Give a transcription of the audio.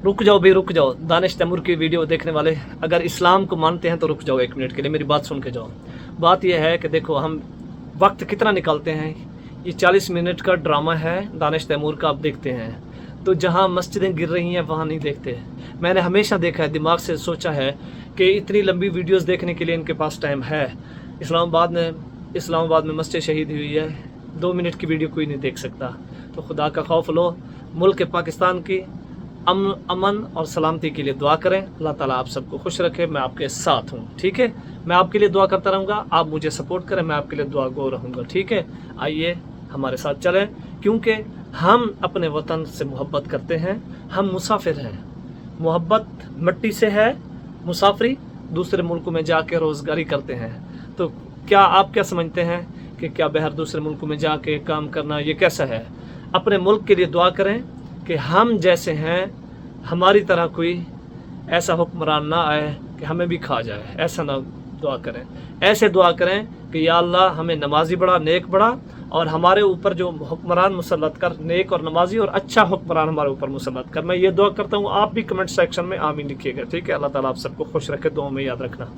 रुक जाओ भाई, रुक जाओ। दानिश तैमूर की वीडियो देखने वाले अगर इस्लाम को मानते हैं तो रुक जाओ 1 मिनट के लिए, मेरी बात सुन के जाओ। बात यह है कि देखो हम वक्त कितना निकालते हैं, ये 40 मिनट का ड्रामा है दानिश तैमूर का, आप देखते हैं। तो जहाँ मस्जिदें गिर रही हैं वहाँ नहीं देखते। मैंने हमेशा देखा है, दिमाग से सोचा है कि इतनी लंबी वीडियोस देखने के लिए इनके पास टाइम है। इस्लामाबाद में मस्जिद शहीद हुई है, 2 मिनट की वीडियो कोई नहीं देख सकता। तो खुदा का खौफ लो, मुल्क पाकिस्तान की अमन और सलामती के लिए दुआ करें। अल्लाह ताला आप सबको खुश रखे, मैं आपके साथ हूँ, ठीक है। मैं आपके लिए दुआ करता रहूँगा, आप मुझे सपोर्ट करें, मैं आपके लिए दुआ गो रहूँगा, ठीक है। आइए हमारे साथ चलें, क्योंकि हम अपने वतन से मोहब्बत करते हैं, हम मुसाफिर हैं। मोहब्बत मिट्टी से है, मुसाफरी दूसरे मुल्कों में जाके रोज़गारी करते हैं। तो क्या आप क्या समझते हैं कि क्या बहर दूसरे मुल्कों में जाके काम करना ये कैसा है? अपने मुल्क के लिए दुआ करें कि हम जैसे हैं हमारी तरह कोई ऐसा हुक्मरान ना आए कि हमें भी खा जाए, ऐसा ना दुआ करें। ऐसे दुआ करें कि या अल्लाह हमें नमाजी बड़ा, नेक बड़ा, और हमारे ऊपर जो हुक्मरान मुसल्लत कर, नेक और नमाजी और अच्छा हुक्मरान हमारे ऊपर मुसल्लत कर। मैं ये दुआ करता हूँ, आप भी कमेंट सेक्शन में आमीन लिखिएगा, ठीक है। अल्लाह ताला आप सबको खुश रखे, दुआ में याद रखना।